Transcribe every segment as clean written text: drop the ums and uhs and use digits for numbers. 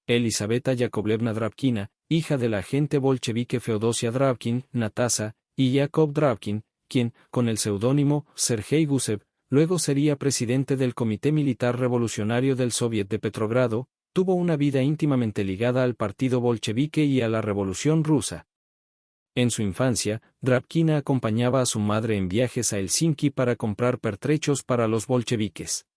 Elizaveta Yakovlevna Drabkina, hija de la agente bolchevique Feodosia Drabkin, Natasa, y Yakov Drabkin, quien, con el seudónimo Sergei Gusev, luego sería presidente del Comité Militar Revolucionario del Soviet de Petrogrado, tuvo una vida íntimamente ligada al partido bolchevique y a la Revolución rusa. En su infancia, Drabkina acompañaba a su madre en viajes a Helsinki para comprar pertrechos para los bolcheviques.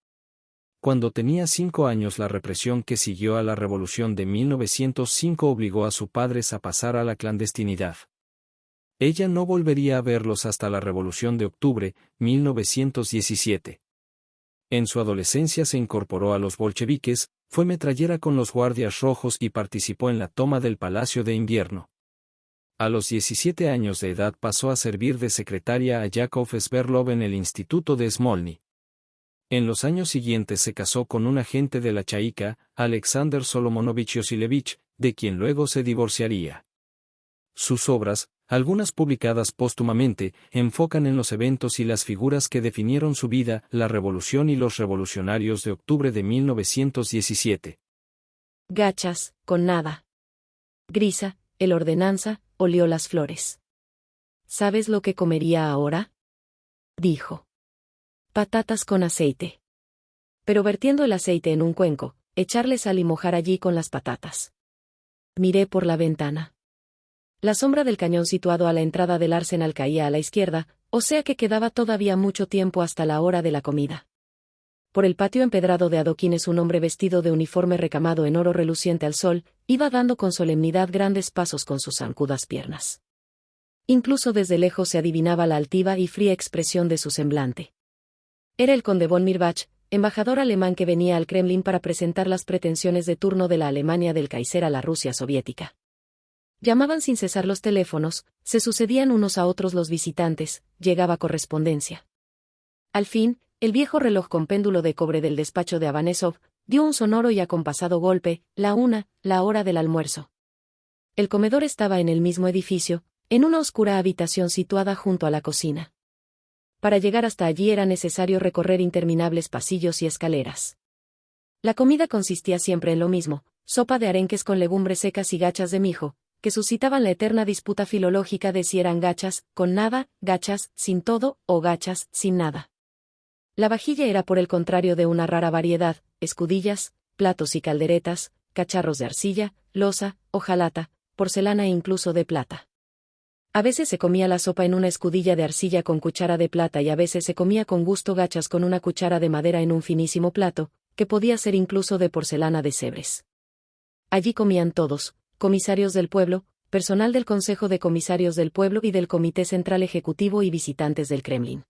Cuando tenía 5 años, la represión que siguió a la revolución de 1905 obligó a sus padres a pasar a la clandestinidad. Ella no volvería a verlos hasta la Revolución de Octubre, 1917. En su adolescencia se incorporó a los bolcheviques, fue metrallera con los Guardias Rojos y participó en la toma del Palacio de Invierno. A los 17 años de edad pasó a servir de secretaria a Yakov Sverdlov en el Instituto de Smolny. En los años siguientes se casó con un agente de la Chaika, Alexander Solomonovich Yosilevich, de quien luego se divorciaría. Sus obras, algunas publicadas póstumamente, enfocan en los eventos y las figuras que definieron su vida, la revolución y los revolucionarios de octubre de 1917. Gachas, con nada. Grisa, el ordenanza, olió las flores. ¿Sabes lo que comería ahora?, dijo. Patatas con aceite. Pero vertiendo el aceite en un cuenco, echarle sal y mojar allí con las patatas. Miré por la ventana. La sombra del cañón situado a la entrada del Arsenal caía a la izquierda, o sea que quedaba todavía mucho tiempo hasta la hora de la comida. Por el patio empedrado de adoquines un hombre vestido de uniforme recamado en oro reluciente al sol, iba dando con solemnidad grandes pasos con sus zancudas piernas. Incluso desde lejos se adivinaba la altiva y fría expresión de su semblante. Era el conde von Mirbach, embajador alemán que venía al Kremlin para presentar las pretensiones de turno de la Alemania del Kaiser a la Rusia soviética. Llamaban sin cesar los teléfonos, se sucedían unos a otros los visitantes, llegaba correspondencia. Al fin, el viejo reloj con péndulo de cobre del despacho de Avanesov dio un sonoro y acompasado golpe, la hora del almuerzo. El comedor estaba en el mismo edificio, en una oscura habitación situada junto a la cocina. Para llegar hasta allí era necesario recorrer interminables pasillos y escaleras. La comida consistía siempre en lo mismo, sopa de arenques con legumbres secas y gachas de mijo, que suscitaban la eterna disputa filológica de si eran gachas, con nada, gachas, sin todo, o gachas, sin nada. La vajilla era por el contrario de una rara variedad, escudillas, platos y calderetas, cacharros de arcilla, loza, hojalata, porcelana e incluso de plata. A veces se comía la sopa en una escudilla de arcilla con cuchara de plata y a veces se comía con gusto gachas con una cuchara de madera en un finísimo plato, que podía ser incluso de porcelana de Sèvres. Allí comían todos, comisarios del pueblo, personal del Consejo de Comisarios del Pueblo y del Comité Central Ejecutivo y visitantes del Kremlin.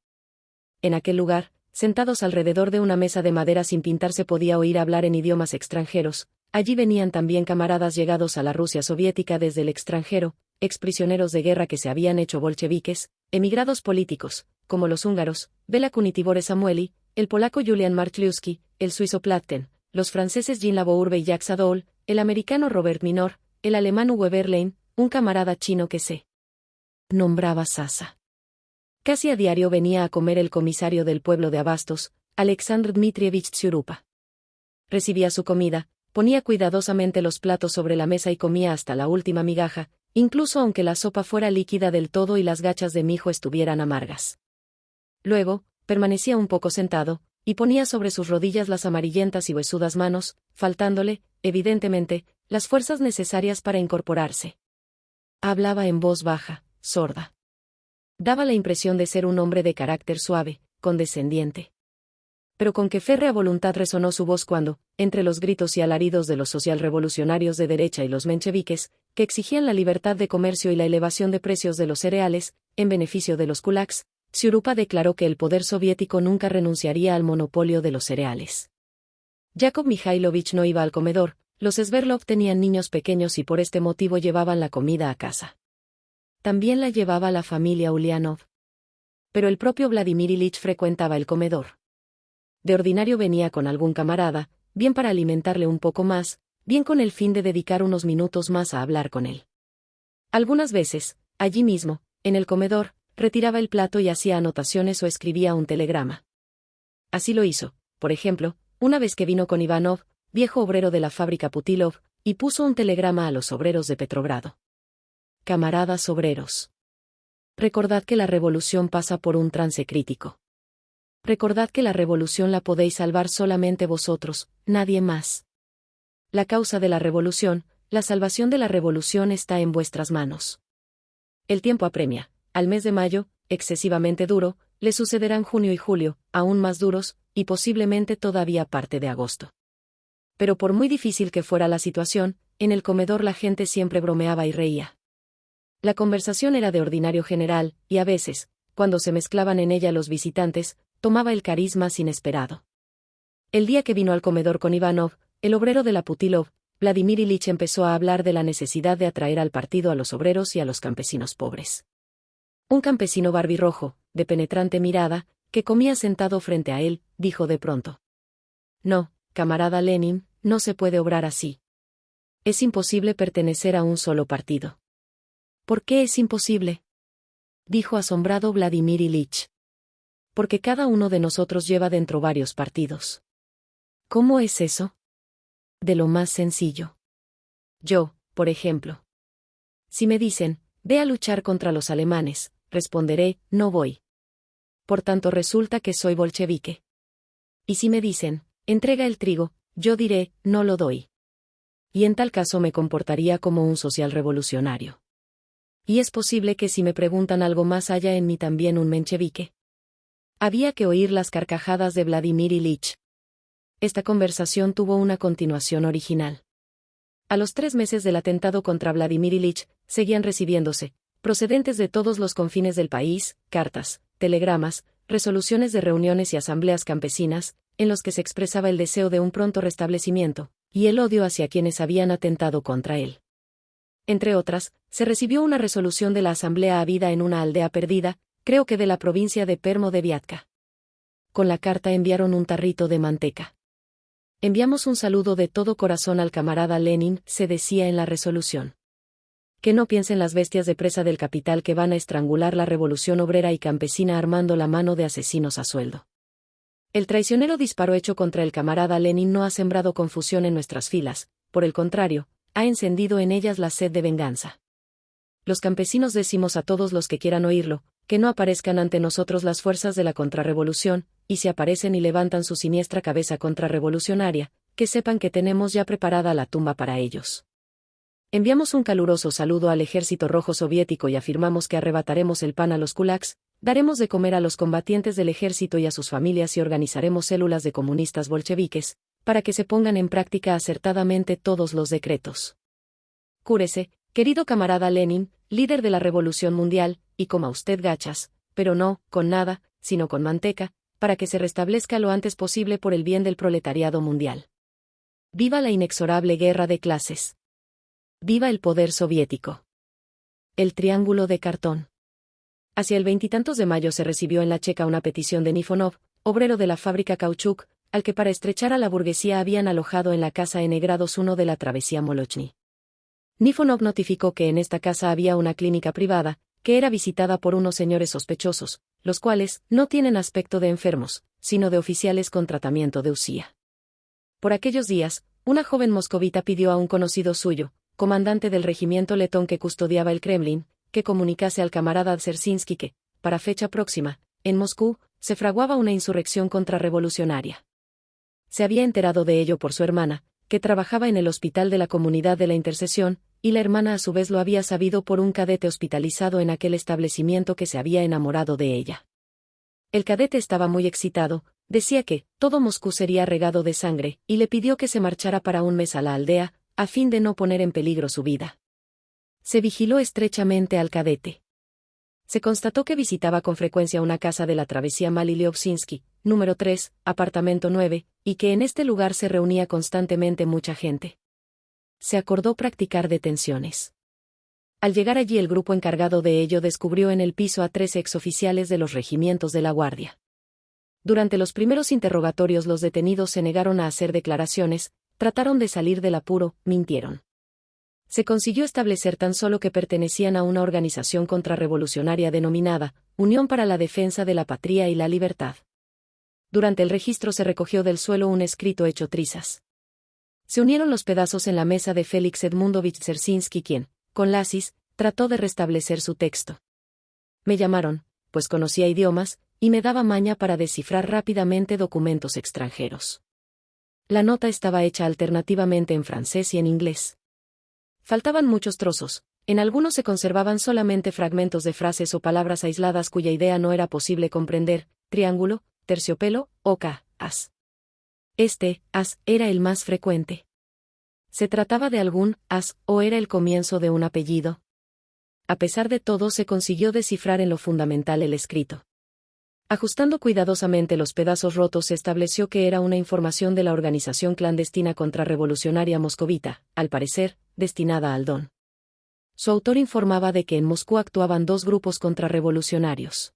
En aquel lugar, sentados alrededor de una mesa de madera sin pintar se podía oír hablar en idiomas extranjeros. Allí venían también camaradas llegados a la Rusia soviética desde el extranjero, exprisioneros de guerra que se habían hecho bolcheviques, emigrados políticos, como los húngaros, Bela Kunitibore Samueli, el polaco Julian Marchliuski, el suizo Platken, los franceses Jean Labourbe y Jacques Sadoul, el americano Robert Minor, el alemán Uwe Berlein, un camarada chino que se nombraba Sasa. Casi a diario venía a comer el comisario del pueblo de Abastos, Alexandr Dmitrievich Tsyurupa. Recibía su comida, ponía cuidadosamente los platos sobre la mesa y comía hasta la última migaja, incluso aunque la sopa fuera líquida del todo y las gachas de mijo estuvieran amargas. Luego, permanecía un poco sentado, y ponía sobre sus rodillas las amarillentas y huesudas manos, faltándole, evidentemente, las fuerzas necesarias para incorporarse. Hablaba en voz baja, sorda. Daba la impresión de ser un hombre de carácter suave, condescendiente. Pero con qué férrea voluntad resonó su voz cuando, entre los gritos y alaridos de los socialrevolucionarios de derecha y los mencheviques, que exigían la libertad de comercio y la elevación de precios de los cereales, en beneficio de los kulaks, Tsyurupa declaró que el poder soviético nunca renunciaría al monopolio de los cereales. Yakov Mikhailovich no iba al comedor, los Sverdlov tenían niños pequeños y por este motivo llevaban la comida a casa. También la llevaba la familia Ulianov. Pero el propio Vladimir Ilich frecuentaba el comedor. De ordinario venía con algún camarada, bien para alimentarle un poco más, bien con el fin de dedicar unos minutos más a hablar con él. Algunas veces, allí mismo, en el comedor, retiraba el plato y hacía anotaciones o escribía un telegrama. Así lo hizo, por ejemplo, una vez que vino con Ivanov, viejo obrero de la fábrica Putilov, y puso un telegrama a los obreros de Petrogrado. Camaradas obreros. Recordad que la revolución pasa por un trance crítico. Recordad que la revolución la podéis salvar solamente vosotros, nadie más. La causa de la revolución, la salvación de la revolución está en vuestras manos. El tiempo apremia. Al mes de mayo, excesivamente duro, le sucederán junio y julio, aún más duros, y posiblemente todavía parte de agosto. Pero por muy difícil que fuera la situación, en el comedor la gente siempre bromeaba y reía. La conversación era de ordinario general, y a veces, cuando se mezclaban en ella los visitantes, tomaba el cariz más inesperado. El día que vino al comedor con Ivanov, el obrero de la Putilov, Vladimir Ilich empezó a hablar de la necesidad de atraer al partido a los obreros y a los campesinos pobres. Un campesino barbirrojo, de penetrante mirada, que comía sentado frente a él, dijo de pronto: «No, camarada Lenin, no se puede obrar así. Es imposible pertenecer a un solo partido». «¿Por qué es imposible?», dijo asombrado Vladimir Ilich. «Porque cada uno de nosotros lleva dentro varios partidos». «¿Cómo es eso?». «De lo más sencillo. Yo, por ejemplo. Si me dicen, ve a luchar contra los alemanes, responderé, no voy. Por tanto resulta que soy bolchevique. Y si me dicen, entrega el trigo, yo diré, no lo doy. Y en tal caso me comportaría como un socialrevolucionario. Y es posible que si me preguntan algo más haya en mí también un menchevique». Había que oír las carcajadas de Vladimir Ilich. Esta conversación tuvo una continuación original. A los 3 meses del atentado contra Vladimir Ilich, seguían recibiéndose, procedentes de todos los confines del país, cartas, telegramas, resoluciones de reuniones y asambleas campesinas, en los que se expresaba el deseo de un pronto restablecimiento, y el odio hacia quienes habían atentado contra él. Entre otras, se recibió una resolución de la asamblea habida en una aldea perdida, creo que de la provincia de Permo de Viatka. Con la carta enviaron un tarrito de manteca. «Enviamos un saludo de todo corazón al camarada Lenin», se decía en la resolución. «Que no piensen las bestias de presa del capital que van a estrangular la revolución obrera y campesina armando la mano de asesinos a sueldo. El traicionero disparo hecho contra el camarada Lenin no ha sembrado confusión en nuestras filas, por el contrario, ha encendido en ellas la sed de venganza. Los campesinos decimos a todos los que quieran oírlo, que no aparezcan ante nosotros las fuerzas de la contrarrevolución, y si aparecen y levantan su siniestra cabeza contrarrevolucionaria, que sepan que tenemos ya preparada la tumba para ellos. Enviamos un caluroso saludo al Ejército Rojo Soviético y afirmamos que arrebataremos el pan a los kulaks, daremos de comer a los combatientes del ejército y a sus familias y organizaremos células de comunistas bolcheviques, para que se pongan en práctica acertadamente todos los decretos. Cúrese, querido camarada Lenin, líder de la Revolución Mundial, y coma usted gachas, pero no, con nada, sino con manteca, para que se restablezca lo antes posible por el bien del proletariado mundial. ¡Viva la inexorable guerra de clases! ¡Viva el poder soviético! El triángulo de cartón. Hacia el 20 de mayo se recibió en la Checa una petición de Nifonov, obrero de la fábrica Kauchuk, al que para estrechar a la burguesía habían alojado en la casa N grados 1 de la travesía Molochny. Nifonov notificó que en esta casa había una clínica privada, que era visitada por unos señores sospechosos, los cuales no tienen aspecto de enfermos, sino de oficiales con tratamiento de usía. Por aquellos días, una joven moscovita pidió a un conocido suyo, comandante del regimiento letón que custodiaba el Kremlin, que comunicase al camarada Dsersinsky que, para fecha próxima, en Moscú, se fraguaba una insurrección contrarrevolucionaria. Se había enterado de ello por su hermana, que trabajaba en el hospital de la Comunidad de la Intercesión, y la hermana a su vez lo había sabido por un cadete hospitalizado en aquel establecimiento que se había enamorado de ella. El cadete estaba muy excitado, decía que todo Moscú sería regado de sangre, y le pidió que se marchara para un mes a la aldea, a fin de no poner en peligro su vida. Se vigiló estrechamente al cadete. Se constató que visitaba con frecuencia una casa de la travesía Maliliovsinsky, número 3, apartamento 9, y que en este lugar se reunía constantemente mucha gente. Se acordó practicar detenciones. Al llegar allí el grupo encargado de ello descubrió en el piso a 3 exoficiales de los regimientos de la Guardia. Durante los primeros interrogatorios los detenidos se negaron a hacer declaraciones, trataron de salir del apuro, mintieron. Se consiguió establecer tan solo que pertenecían a una organización contrarrevolucionaria denominada Unión para la Defensa de la Patria y la Libertad. Durante el registro se recogió del suelo un escrito hecho trizas. Se unieron los pedazos en la mesa de Félix Edmundovich Dzerzhinsky, quien, con Lasis, trató de restablecer su texto. Me llamaron, pues conocía idiomas, y me daba maña para descifrar rápidamente documentos extranjeros. La nota estaba hecha alternativamente en francés y en inglés. Faltaban muchos trozos, en algunos se conservaban solamente fragmentos de frases o palabras aisladas cuya idea no era posible comprender: triángulo, terciopelo, oca, as. Este, as, era el más frecuente. ¿Se trataba de algún as, o era el comienzo de un apellido? A pesar de todo, se consiguió descifrar en lo fundamental el escrito. Ajustando cuidadosamente los pedazos rotos, se estableció que era una información de la organización clandestina contrarrevolucionaria moscovita, al parecer, destinada al Don. Su autor informaba de que en Moscú actuaban dos grupos contrarrevolucionarios.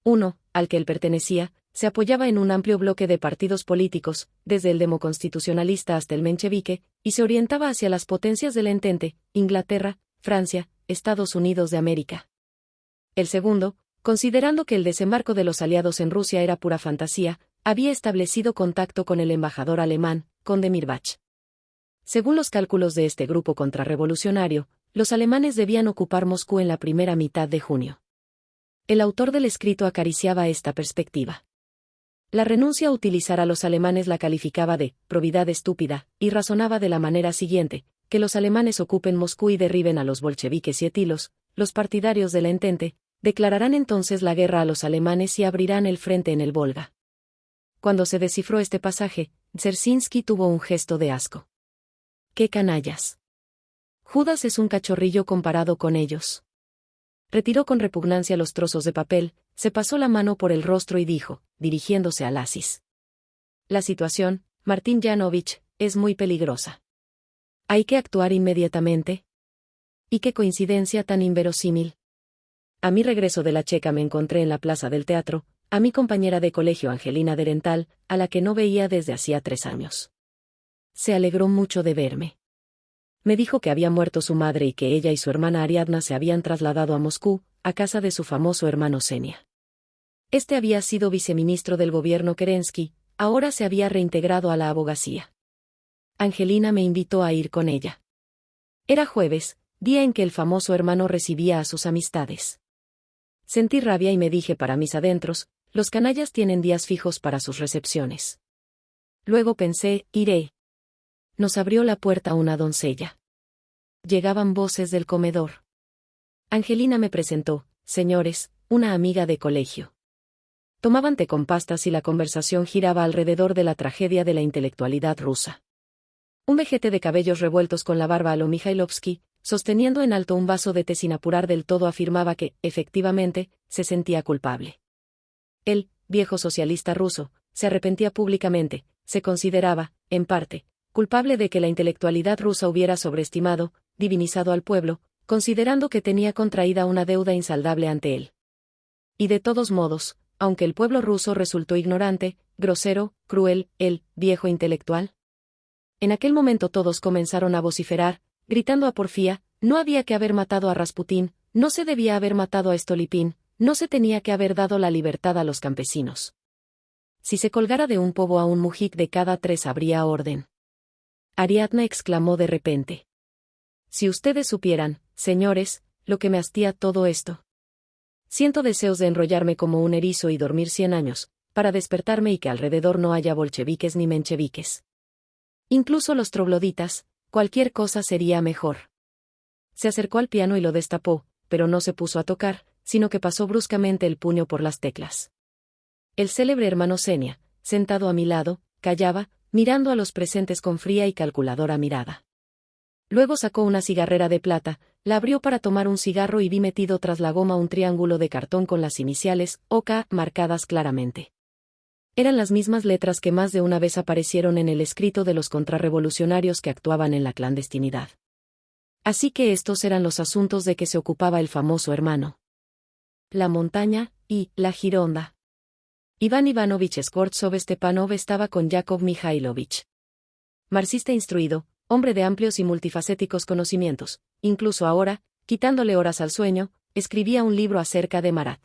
Uno, al que él pertenecía, se apoyaba en un amplio bloque de partidos políticos, desde el democonstitucionalista hasta el menchevique, y se orientaba hacia las potencias del Entente, Inglaterra, Francia, Estados Unidos de América. El segundo, considerando que el desembarco de los aliados en Rusia era pura fantasía, había establecido contacto con el embajador alemán, conde Mirbach. Según los cálculos de este grupo contrarrevolucionario, los alemanes debían ocupar Moscú en la primera mitad de junio. El autor del escrito acariciaba esta perspectiva. La renuncia a utilizar a los alemanes la calificaba de probidad estúpida, y razonaba de la manera siguiente: que los alemanes ocupen Moscú y derriben a los bolcheviques y etilos, los partidarios de la Entente, declararán entonces la guerra a los alemanes y abrirán el frente en el Volga. Cuando se descifró este pasaje, Dzerzhinsky tuvo un gesto de asco. ¡Qué canallas! Judas es un cachorrillo comparado con ellos. Retiró con repugnancia los trozos de papel, se pasó la mano por el rostro y dijo, dirigiéndose a Lasis: la situación, Martín Yanovich, es muy peligrosa. ¿Hay que actuar inmediatamente? ¿Y qué coincidencia tan inverosímil? A mi regreso de la Checa me encontré en la plaza del teatro a mi compañera de colegio Angelina Derental, a la que no veía desde hacía 3 años. Se alegró mucho de verme. Me dijo que había muerto su madre y que ella y su hermana Ariadna se habían trasladado a Moscú, a casa de su famoso hermano Senia. Este había sido viceministro del gobierno Kerensky, ahora se había reintegrado a la abogacía. Angelina me invitó a ir con ella. Era jueves, día en que el famoso hermano recibía a sus amistades. Sentí rabia y me dije para mis adentros: los canallas tienen días fijos para sus recepciones. Luego pensé, iré. Nos abrió la puerta una doncella. Llegaban voces del comedor. Angelina me presentó: señores, una amiga de colegio. Tomaban té con pastas y la conversación giraba alrededor de la tragedia de la intelectualidad rusa. Un vejete de cabellos revueltos con la barba a lo Mikhailovsky, sosteniendo en alto un vaso de té sin apurar del todo, afirmaba que, efectivamente, se sentía culpable. Él, viejo socialista ruso, se arrepentía públicamente, se consideraba, en parte, culpable de que la intelectualidad rusa hubiera sobreestimado, divinizado al pueblo, considerando que tenía contraída una deuda insaldable ante él. Y de todos modos, aunque el pueblo ruso resultó ignorante, grosero, cruel, el viejo intelectual. En aquel momento todos comenzaron a vociferar, gritando a porfía: no había que haber matado a Rasputín, no se debía haber matado a Stolypin, no se tenía que haber dado la libertad a los campesinos. Si se colgara de un povo a un mujik de cada 3 habría orden. Ariadna exclamó de repente: si ustedes supieran, señores, lo que me hastía todo esto. Siento deseos de enrollarme como un erizo y dormir 100 años, para despertarme y que alrededor no haya bolcheviques ni mencheviques. Incluso los trogloditas, cualquier cosa sería mejor. Se acercó al piano y lo destapó, pero no se puso a tocar, sino que pasó bruscamente el puño por las teclas. El célebre hermano Senia, sentado a mi lado, callaba, mirando a los presentes con fría y calculadora mirada. Luego sacó una cigarrera de plata, la abrió para tomar un cigarro y vi metido tras la goma un triángulo de cartón con las iniciales OK marcadas claramente. Eran las mismas letras que más de una vez aparecieron en el escrito de los contrarrevolucionarios que actuaban en la clandestinidad. Así que estos eran los asuntos de que se ocupaba el famoso hermano. La montaña, y la Gironda. Iván Ivanovich Skvortsov-Stepanov estaba con Yakov Mikhailovich. Marxista instruido, hombre de amplios y multifacéticos conocimientos, incluso ahora, quitándole horas al sueño, escribía un libro acerca de Marat.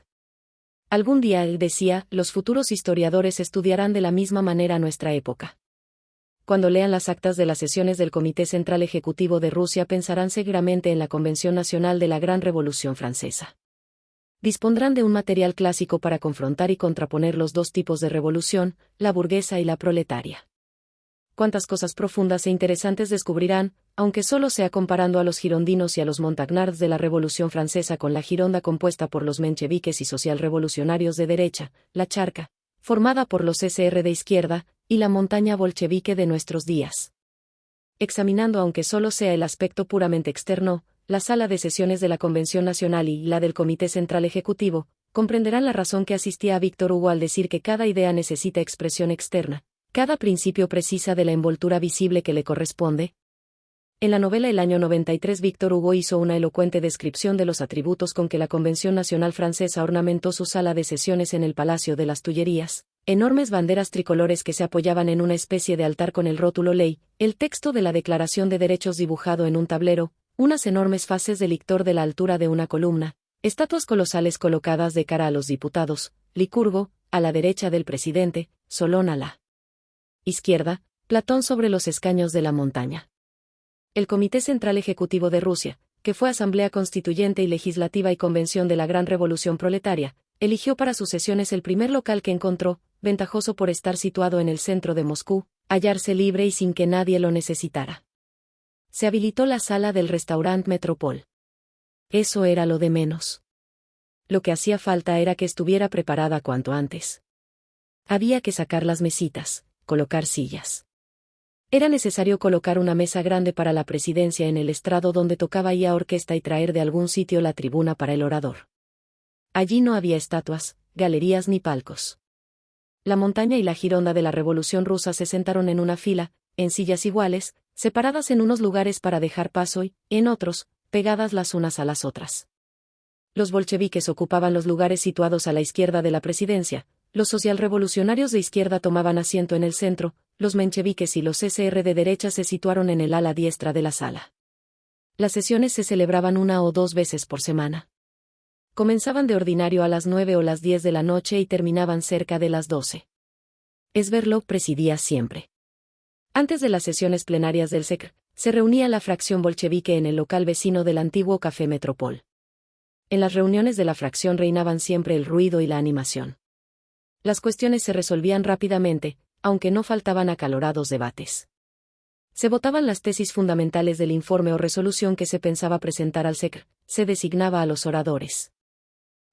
Algún día, él decía, los futuros historiadores estudiarán de la misma manera nuestra época. cuando lean las actas de las sesiones del Comité Central Ejecutivo de Rusia pensarán seguramente en la Convención Nacional de la Gran Revolución Francesa. Dispondrán de un material clásico para confrontar y contraponer los dos tipos de revolución, la burguesa y la proletaria. Cuántas cosas profundas e interesantes descubrirán, aunque solo sea comparando a los girondinos y a los montagnards de la Revolución Francesa con la Gironda compuesta por los mencheviques y socialrevolucionarios de derecha, la Charca, formada por los SR de izquierda, y la montaña bolchevique de nuestros días. Examinando aunque solo sea el aspecto puramente externo, la sala de sesiones de la Convención Nacional y la del Comité Central Ejecutivo, comprenderán la razón que asistía a Víctor Hugo al decir que cada idea necesita expresión externa, cada principio precisa de la envoltura visible que le corresponde. En la novela El año 93 Víctor Hugo hizo una elocuente descripción de los atributos con que la Convención Nacional Francesa ornamentó su sala de sesiones en el Palacio de las Tullerías, enormes banderas tricolores que se apoyaban en una especie de altar con el rótulo ley, el texto de la Declaración de Derechos dibujado en un tablero, unas enormes faces de lictor de la altura de una columna, estatuas colosales colocadas de cara a los diputados, Licurgo, a la derecha del presidente, Solón a la izquierda, Platón sobre los escaños de la montaña. El Comité Central Ejecutivo de Rusia, que fue Asamblea Constituyente y Legislativa y Convención de la Gran Revolución Proletaria, eligió para sus sesiones el primer local que encontró, ventajoso por estar situado en el centro de Moscú, hallarse libre y sin que nadie lo necesitara. Se habilitó la sala del restaurant Metropol. Eso era lo de menos. Lo que hacía falta era que estuviera preparada cuanto antes. Había que sacar las mesitas, colocar sillas. Era necesario colocar una mesa grande para la presidencia en el estrado donde tocaba ya orquesta y traer de algún sitio la tribuna para el orador. Allí no había estatuas, galerías ni palcos. La montaña y la Gironda de la Revolución Rusa se sentaron en una fila, en sillas iguales, separadas en unos lugares para dejar paso y, en otros, pegadas las unas a las otras. Los bolcheviques ocupaban los lugares situados a la izquierda de la presidencia, los socialrevolucionarios de izquierda tomaban asiento en el centro, los mencheviques y los SR de derecha se situaron en el ala diestra de la sala. Las sesiones se celebraban 1 o 2 veces por semana. Comenzaban de ordinario a las 9 o las 10 de la noche y terminaban cerca de las 12. Sverdlov presidía siempre. Antes de las sesiones plenarias del SECR, se reunía la fracción bolchevique en el local vecino del antiguo Café Metropol. En las reuniones de la fracción reinaban siempre el ruido y la animación. Las cuestiones se resolvían rápidamente, aunque no faltaban acalorados debates. Se votaban las tesis fundamentales del informe o resolución que se pensaba presentar al SECR, se designaba a los oradores.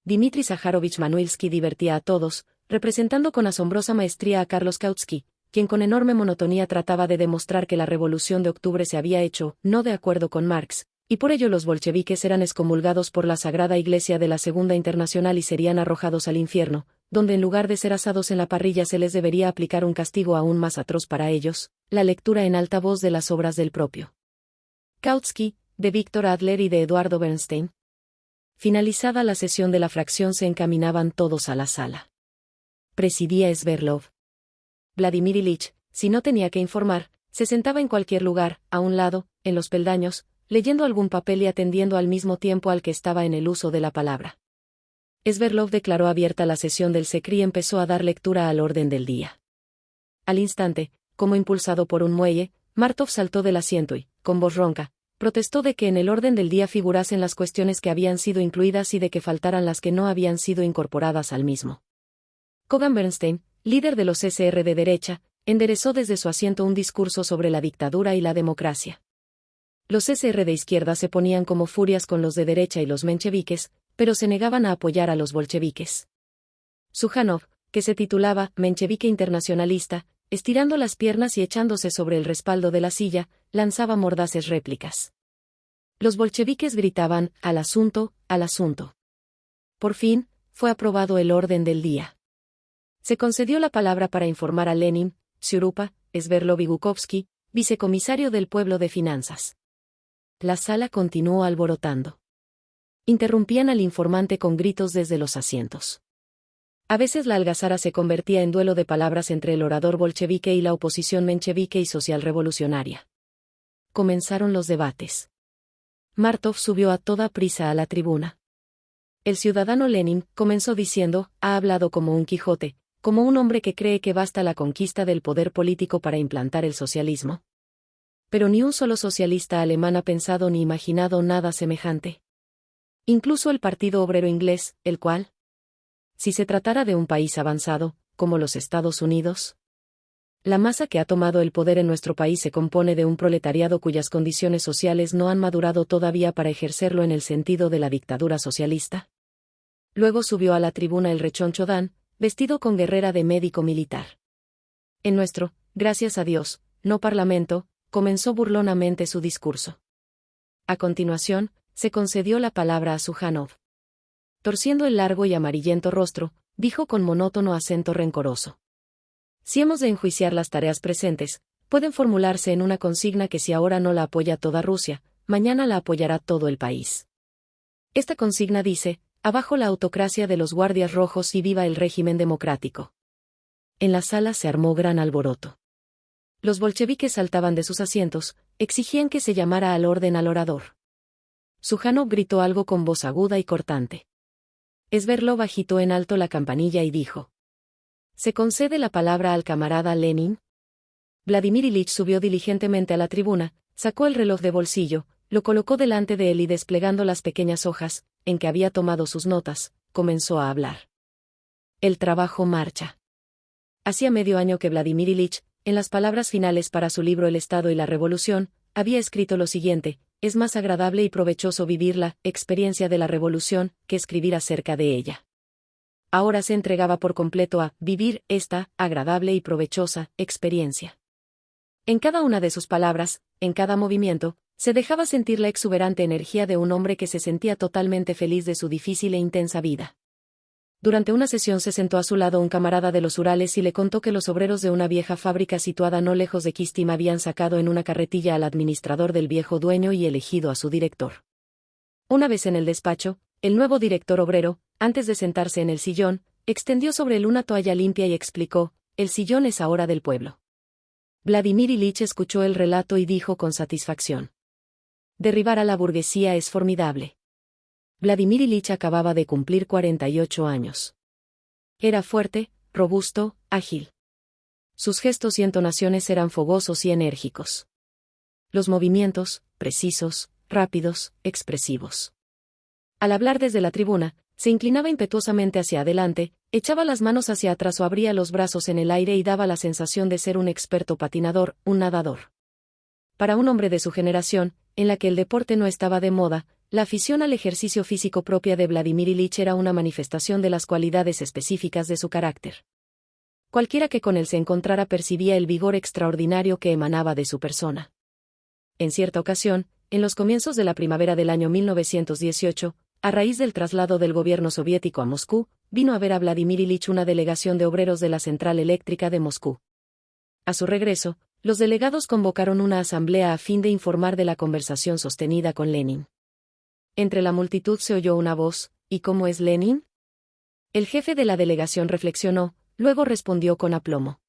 Dmitri Zaharovich Manuilsky divertía a todos, representando con asombrosa maestría a Carlos Kautsky, quien con enorme monotonía trataba de demostrar que la Revolución de Octubre se había hecho, no de acuerdo con Marx, y por ello los bolcheviques eran excomulgados por la Sagrada Iglesia de la Segunda Internacional y serían arrojados al infierno, donde en lugar de ser asados en la parrilla se les debería aplicar un castigo aún más atroz para ellos, la lectura en alta voz de las obras del propio Kautsky, de Víctor Adler y de Eduardo Bernstein. Finalizada la sesión de la fracción se encaminaban todos a la sala. Presidía Sverdlov. Vladimir Ilich, si no tenía que informar, se sentaba en cualquier lugar, a un lado, en los peldaños, leyendo algún papel y atendiendo al mismo tiempo al que estaba en el uso de la palabra. Sverdlov declaró abierta la sesión del SECR y empezó a dar lectura al orden del día. Al instante, como impulsado por un muelle, Martov saltó del asiento y, con voz ronca, protestó de que en el orden del día figurasen las cuestiones que habían sido incluidas y de que faltaran las que no habían sido incorporadas al mismo. Kogan Bernstein, líder de los SR de derecha, enderezó desde su asiento un discurso sobre la dictadura y la democracia. Los SR de izquierda se ponían como furias con los de derecha y los mencheviques, pero se negaban a apoyar a los bolcheviques. Sujánov, que se titulaba Menchevique Internacionalista, estirando las piernas y echándose sobre el respaldo de la silla, lanzaba mordaces réplicas. Los bolcheviques gritaban, al asunto, al asunto. Por fin, fue aprobado el orden del día. Se concedió la palabra para informar a Lenin, Tsiurupa, Sverdlov y Gukovsky, vicecomisario del Pueblo de Finanzas. La sala continuó alborotando. Interrumpían al informante con gritos desde los asientos. A veces la algazara se convertía en duelo de palabras entre el orador bolchevique y la oposición menchevique y socialrevolucionaria. Comenzaron los debates. Martov subió a toda prisa a la tribuna. El ciudadano Lenin comenzó diciendo, ha hablado como un Quijote, como un hombre que cree que basta la conquista del poder político para implantar el socialismo. Pero ni un solo socialista alemán ha pensado ni imaginado nada semejante. Incluso el Partido Obrero Inglés, el cual, si se tratara de un país avanzado, como los Estados Unidos, la masa que ha tomado el poder en nuestro país se compone de un proletariado cuyas condiciones sociales no han madurado todavía para ejercerlo en el sentido de la dictadura socialista. Luego subió a la tribuna el rechoncho Dan, vestido con guerrera de médico militar. En nuestro, gracias a Dios, no parlamento, comenzó burlonamente su discurso. A continuación, se concedió la palabra a Sujánov. Torciendo el largo y amarillento rostro, dijo con monótono acento rencoroso: si hemos de enjuiciar las tareas presentes, pueden formularse en una consigna que si ahora no la apoya toda Rusia, mañana la apoyará todo el país. Esta consigna dice: abajo la autocracia de los guardias rojos y viva el régimen democrático. En la sala se armó gran alboroto. Los bolcheviques saltaban de sus asientos, exigían que se llamara al orden al orador. Sujánov gritó algo con voz aguda y cortante. Sverdlov agitó en alto la campanilla y dijo: ¿se concede la palabra al camarada Lenin? Vladimir Ilich subió diligentemente a la tribuna, sacó el reloj de bolsillo, lo colocó delante de él y desplegando las pequeñas hojas, en que había tomado sus notas, comenzó a hablar. El trabajo marcha. Hacía medio año que Vladimir Ilich, en las palabras finales para su libro El Estado y la Revolución, había escrito lo siguiente: es más agradable y provechoso vivir la experiencia de la revolución que escribir acerca de ella. Ahora se entregaba por completo a vivir esta agradable y provechosa experiencia. En cada una de sus palabras, en cada movimiento, se dejaba sentir la exuberante energía de un hombre que se sentía totalmente feliz de su difícil e intensa vida. Durante una sesión se sentó a su lado un camarada de los Urales y le contó que los obreros de una vieja fábrica situada no lejos de Kistim habían sacado en una carretilla al administrador del viejo dueño y elegido a su director. Una vez en el despacho, el nuevo director obrero, antes de sentarse en el sillón, extendió sobre él una toalla limpia y explicó: el sillón es ahora del pueblo. Vladimir Ilich escuchó el relato y dijo con satisfacción: derribar a la burguesía es formidable. Vladimir Ilich acababa de cumplir 48 años. Era fuerte, robusto, ágil. Sus gestos y entonaciones eran fogosos y enérgicos. Los movimientos, precisos, rápidos, expresivos. Al hablar desde la tribuna, se inclinaba impetuosamente hacia adelante, echaba las manos hacia atrás o abría los brazos en el aire y daba la sensación de ser un experto patinador, un nadador. Para un hombre de su generación, en la que el deporte no estaba de moda, la afición al ejercicio físico propia de Vladimir Ilich era una manifestación de las cualidades específicas de su carácter. Cualquiera que con él se encontrara percibía el vigor extraordinario que emanaba de su persona. En cierta ocasión, en los comienzos de la primavera del año 1918, a raíz del traslado del gobierno soviético a Moscú, vino a ver a Vladimir Ilich una delegación de obreros de la Central Eléctrica de Moscú. A su regreso, los delegados convocaron una asamblea a fin de informar de la conversación sostenida con Lenin. Entre la multitud se oyó una voz: ¿y cómo es Lenin? El jefe de la delegación reflexionó, luego respondió con aplomo: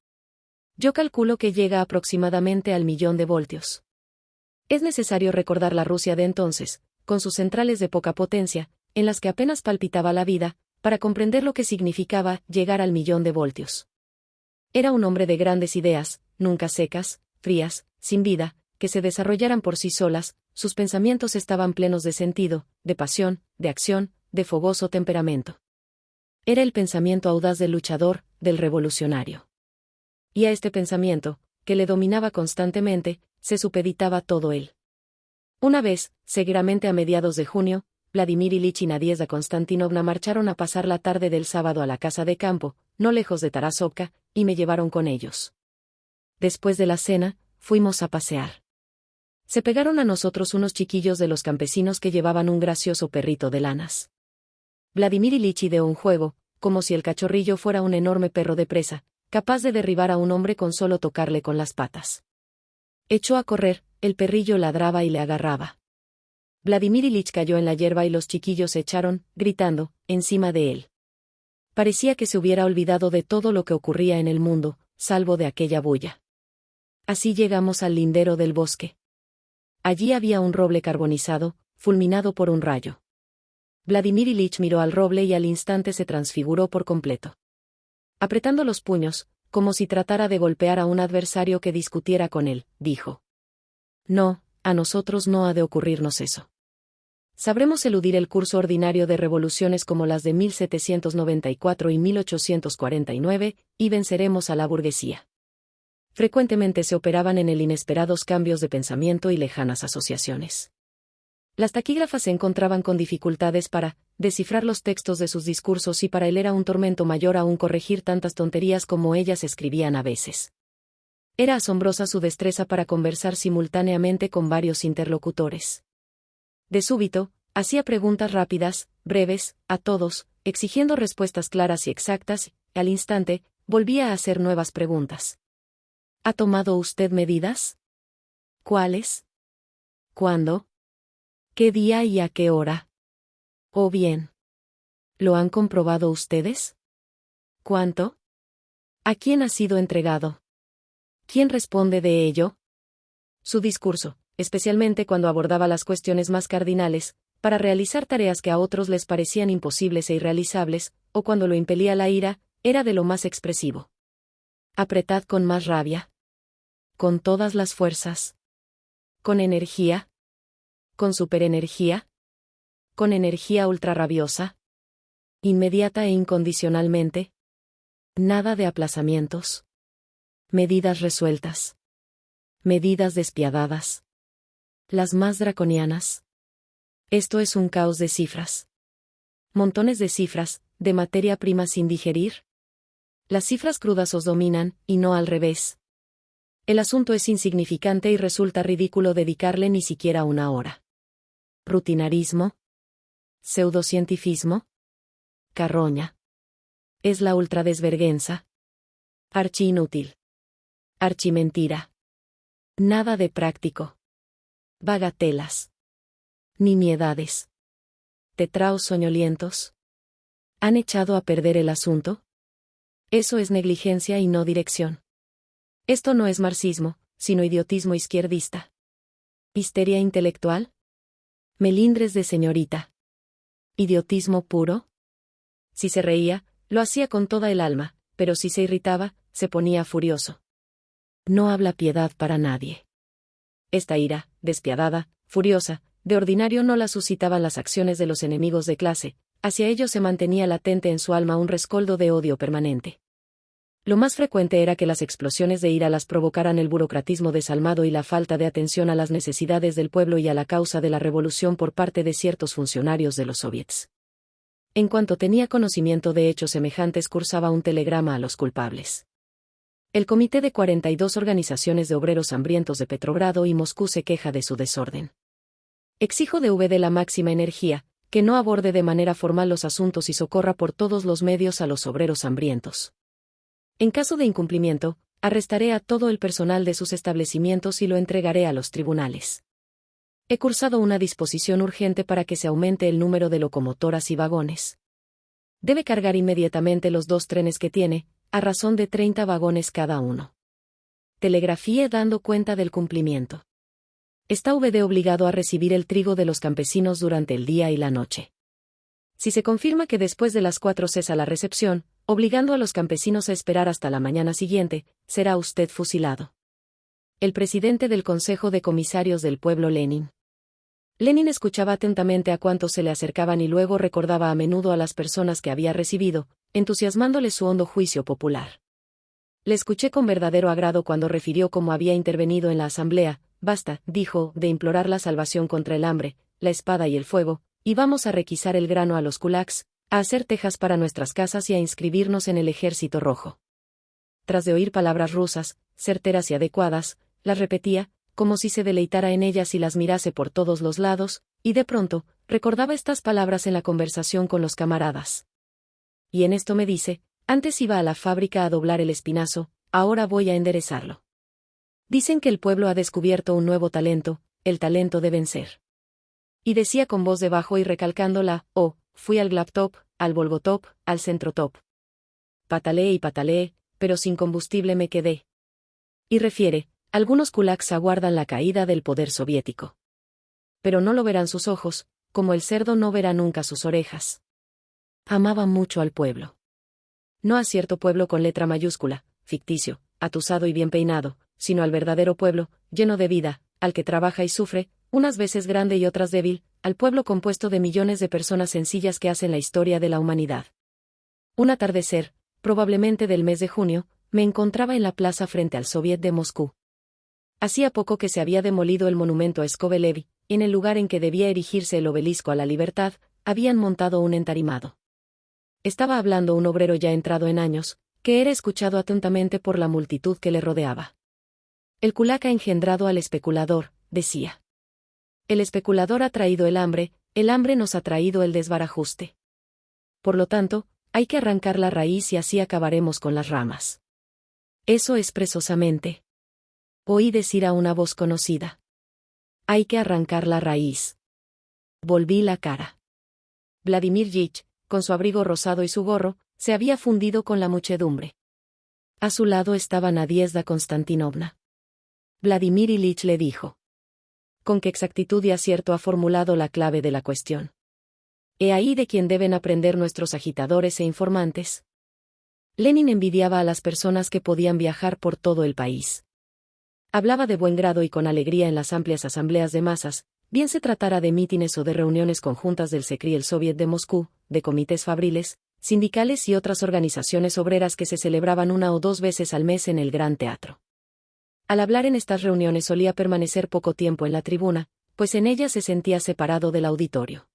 yo calculo que llega aproximadamente al 1.000.000 de voltios. Es necesario recordar la Rusia de entonces, con sus centrales de poca potencia, en las que apenas palpitaba la vida, para comprender lo que significaba llegar al 1.000.000 de voltios. Era un hombre de grandes ideas, nunca secas, frías, sin vida, que se desarrollaran por sí solas. Sus pensamientos estaban plenos de sentido, de pasión, de acción, de fogoso temperamento. Era el pensamiento audaz del luchador, del revolucionario. Y a este pensamiento, que le dominaba constantemente, se supeditaba todo él. Una vez, seguramente a mediados de junio, Vladimir Ilich y Nadiezhda Konstantinovna marcharon a pasar la tarde del sábado a la casa de campo, no lejos de Tarasovka, y me llevaron con ellos. Después de la cena, fuimos a pasear. Se pegaron a nosotros unos chiquillos de los campesinos que llevaban un gracioso perrito de lanas. Vladimir Ilich ideó un juego, como si el cachorrillo fuera un enorme perro de presa, capaz de derribar a un hombre con solo tocarle con las patas. Echó a correr, el perrillo ladraba y le agarraba. Vladimir Ilich cayó en la hierba y los chiquillos se echaron, gritando, encima de él. Parecía que se hubiera olvidado de todo lo que ocurría en el mundo, salvo de aquella bulla. Así llegamos al lindero del bosque. Allí había un roble carbonizado, fulminado por un rayo. Vladimir Ilich miró al roble y al instante se transfiguró por completo. apretando los puños, como si tratara de golpear a un adversario que discutiera con él, dijo. No, a nosotros no ha de ocurrirnos eso. Sabremos eludir el curso ordinario de revoluciones como las de 1794 y 1849, y venceremos a la burguesía. Frecuentemente se operaban en él inesperados cambios de pensamiento y lejanas asociaciones. Las taquígrafas se encontraban con dificultades para descifrar los textos de sus discursos y para él era un tormento mayor aún corregir tantas tonterías como ellas escribían a veces. Era asombrosa su destreza para conversar simultáneamente con varios interlocutores. De súbito, hacía preguntas rápidas, breves, a todos, exigiendo respuestas claras y exactas, y, al instante, volvía a hacer nuevas preguntas. ¿Ha tomado usted medidas? ¿Cuáles? ¿Cuándo? ¿Qué día y a qué hora? ¿O bien? ¿Lo han comprobado ustedes? ¿Cuánto? ¿A quién ha sido entregado? ¿Quién responde de ello? Su discurso, especialmente cuando abordaba las cuestiones más cardinales, para realizar tareas que a otros les parecían imposibles e irrealizables, o cuando lo impelía la ira, era de lo más expresivo. Apretad con más rabia. Con todas las fuerzas. Con energía. Con superenergía. Con energía ultrarrabiosa. Inmediata e incondicionalmente. Nada de aplazamientos. Medidas resueltas. Medidas despiadadas. Las más draconianas. Esto es un caos de cifras. Montones de cifras, de materia prima sin digerir. Las cifras crudas os dominan, y no al revés. El asunto es insignificante y resulta ridículo dedicarle ni siquiera una hora. Rutinarismo. Pseudocientifismo. Carroña. Es la ultradesvergüenza. Archiinútil. Archimentira. Nada de práctico. Bagatelas. Nimiedades. Tetraos soñolientos. ¿Han echado a perder el asunto? Eso es negligencia y no dirección. Esto no es marxismo, sino idiotismo izquierdista. ¿Histeria intelectual? Melindres de señorita. ¿Idiotismo puro? Si se reía, lo hacía con toda el alma, pero si se irritaba, se ponía furioso. No habla piedad para nadie. Esta ira, despiadada, furiosa, de ordinario no la suscitaban las acciones de los enemigos de clase, hacia ellos se mantenía latente en su alma un rescoldo de odio permanente. Lo más frecuente era que las explosiones de ira las provocaran el burocratismo desalmado y la falta de atención a las necesidades del pueblo y a la causa de la revolución por parte de ciertos funcionarios de los soviets. En cuanto tenía conocimiento de hechos semejantes cursaba un telegrama a los culpables. El comité de 42 organizaciones de obreros hambrientos de Petrogrado y Moscú se queja de su desorden. Exijo de VD la máxima energía, que no aborde de manera formal los asuntos y socorra por todos los medios a los obreros hambrientos. En caso de incumplimiento, arrestaré a todo el personal de sus establecimientos y lo entregaré a los tribunales. He cursado una disposición urgente para que se aumente el número de locomotoras y vagones. Debe cargar inmediatamente los 2 trenes que tiene, a razón de 30 vagones cada uno. Telegrafíe dando cuenta del cumplimiento. Está VD obligado a recibir el trigo de los campesinos durante el día y la noche. Si se confirma que después de las 4 cesa la recepción, obligando a los campesinos a esperar hasta la mañana siguiente, será usted fusilado. El presidente del Consejo de Comisarios del Pueblo Lenin. Lenin escuchaba atentamente a cuantos se le acercaban y luego recordaba a menudo a las personas que había recibido, entusiasmándole su hondo juicio popular. Le escuché con verdadero agrado cuando refirió cómo había intervenido en la asamblea. Basta, dijo, de implorar la salvación contra el hambre, la espada y el fuego, y vamos a requisar el grano a los kulaks, a hacer tejas para nuestras casas y a inscribirnos en el Ejército Rojo. Tras de oír palabras rusas, certeras y adecuadas, las repetía, como si se deleitara en ellas y las mirase por todos los lados, y de pronto, recordaba estas palabras en la conversación con los camaradas. Y en esto me dice, antes iba a la fábrica a doblar el espinazo, ahora voy a enderezarlo. Dicen que el pueblo ha descubierto un nuevo talento, el talento de vencer. Y decía con voz de bajo y recalcándola, fui al Glabtop, al Volgotop, al Centrotop. Pataleé y pataleé, pero sin combustible me quedé. Y refiere, algunos kulaks aguardan la caída del poder soviético. Pero no lo verán sus ojos, como el cerdo no verá nunca sus orejas. Amaba mucho al pueblo. no a cierto pueblo con letra mayúscula, ficticio, atusado y bien peinado, sino al verdadero pueblo, lleno de vida, al que trabaja y sufre, unas veces grande y otras débil, al pueblo compuesto de millones de personas sencillas que hacen la historia de la humanidad. Un atardecer, probablemente del mes de junio, me encontraba en la plaza frente al Soviet de Moscú. Hacía poco que se había demolido el monumento a Skobelev, y en el lugar en que debía erigirse el obelisco a la libertad, habían montado un entarimado. Estaba hablando un obrero ya entrado en años, que era escuchado atentamente por la multitud que le rodeaba. El kulak ha engendrado al especulador, decía. El especulador ha traído el hambre nos ha traído el desbarajuste. Por lo tanto, hay que arrancar la raíz y así acabaremos con las ramas. Eso es precisamente. Oí decir a una voz conocida. Hay que arrancar la raíz. Volví la cara. Vladimir Ilich, con su abrigo rosado y su gorro, se había fundido con la muchedumbre. A su lado estaba Nadiezhda Konstantinovna. Vladimir Ilich le dijo. Con qué exactitud y acierto ha formulado la clave de la cuestión. He ahí de quien deben aprender nuestros agitadores e informantes. Lenin envidiaba a las personas que podían viajar por todo el país. Hablaba de buen grado y con alegría en las amplias asambleas de masas, bien se tratara de mítines o de reuniones conjuntas del SECRI y el Soviet de Moscú, de comités fabriles, sindicales y otras organizaciones obreras que se celebraban 1 o 2 veces al mes en el Gran Teatro. Al hablar en estas reuniones solía permanecer poco tiempo en la tribuna, pues en ella se sentía separado del auditorio.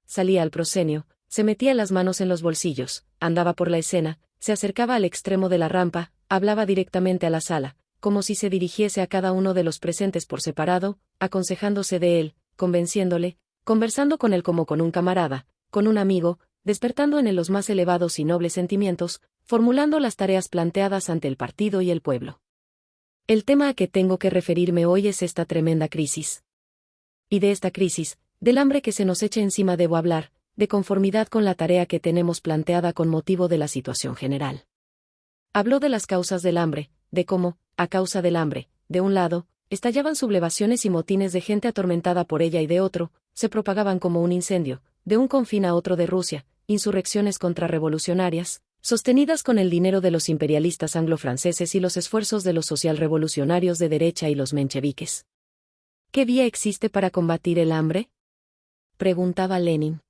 Salía al proscenio, se metía las manos en los bolsillos, andaba por la escena, se acercaba al extremo de la rampa, hablaba directamente a la sala, como si se dirigiese a cada uno de los presentes por separado, aconsejándose de él, convenciéndole, conversando con él como con un camarada, con un amigo, despertando en él los más elevados y nobles sentimientos, formulando las tareas planteadas ante el partido y el pueblo. El tema a que tengo que referirme hoy es esta tremenda crisis. Y de esta crisis, del hambre que se nos echa encima debo hablar, de conformidad con la tarea que tenemos planteada con motivo de la situación general. Habló de las causas del hambre, de cómo, a causa del hambre, de un lado, estallaban sublevaciones y motines de gente atormentada por ella y de otro, se propagaban como un incendio, de un confín a otro de Rusia, insurrecciones contrarrevolucionarias, sostenidas con el dinero de los imperialistas anglo-franceses y los esfuerzos de los socialrevolucionarios de derecha y los mencheviques. ¿Qué vía existe para combatir el hambre?, preguntaba Lenin.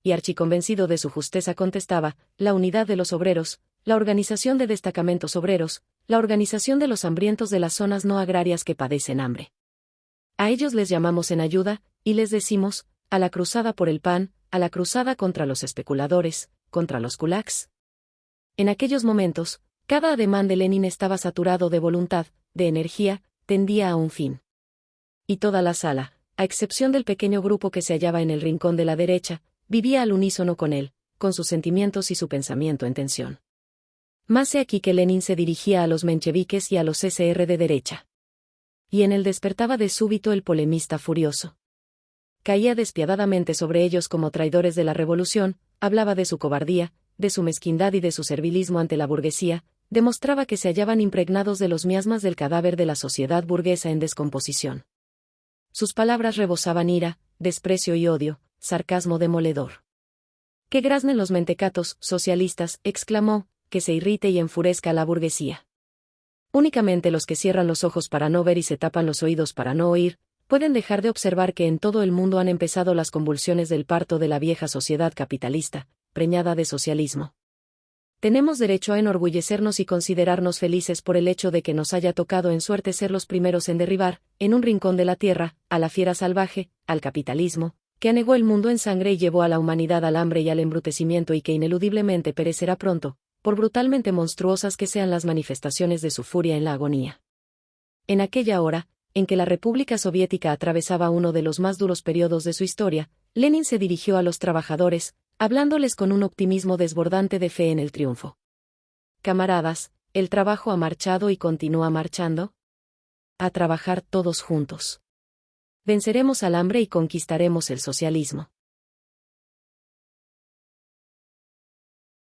Y archiconvencido de su justeza contestaba, la unidad de los obreros, la organización de destacamentos obreros, la organización de los hambrientos de las zonas no agrarias que padecen hambre. A ellos les llamamos en ayuda, y les decimos, a la cruzada por el pan, a la cruzada contra los especuladores, contra los kulaks. En aquellos momentos, cada ademán de Lenin estaba saturado de voluntad, de energía, tendía a un fin. Y toda la sala, a excepción del pequeño grupo que se hallaba en el rincón de la derecha, vivía al unísono con él, con sus sentimientos y su pensamiento en tensión. Más he aquí que Lenin se dirigía a los mencheviques y a los SR de derecha. Y en él despertaba de súbito el polemista furioso. Caía despiadadamente sobre ellos como traidores de la revolución, hablaba de su cobardía, de su mezquindad y de su servilismo ante la burguesía, demostraba que se hallaban impregnados de los miasmas del cadáver de la sociedad burguesa en descomposición. Sus palabras rebosaban ira, desprecio y odio, sarcasmo demoledor. ¡Qué graznen los mentecatos socialistas!, exclamó, que se irrite y enfurezca a la burguesía. Únicamente los que cierran los ojos para no ver y se tapan los oídos para no oír, pueden dejar de observar que en todo el mundo han empezado las convulsiones del parto de la vieja sociedad capitalista, preñada de socialismo. Tenemos derecho a enorgullecernos y considerarnos felices por el hecho de que nos haya tocado en suerte ser los primeros en derribar, en un rincón de la tierra, a la fiera salvaje, al capitalismo, que anegó el mundo en sangre y llevó a la humanidad al hambre y al embrutecimiento y que ineludiblemente perecerá pronto, por brutalmente monstruosas que sean las manifestaciones de su furia en la agonía. En aquella hora, en que la República Soviética atravesaba uno de los más duros periodos de su historia, Lenin se dirigió a los trabajadores, hablándoles con un optimismo desbordante de fe en el triunfo. Camaradas, ¿el trabajo ha marchado y continúa marchando? A trabajar todos juntos. Venceremos al hambre y conquistaremos el socialismo.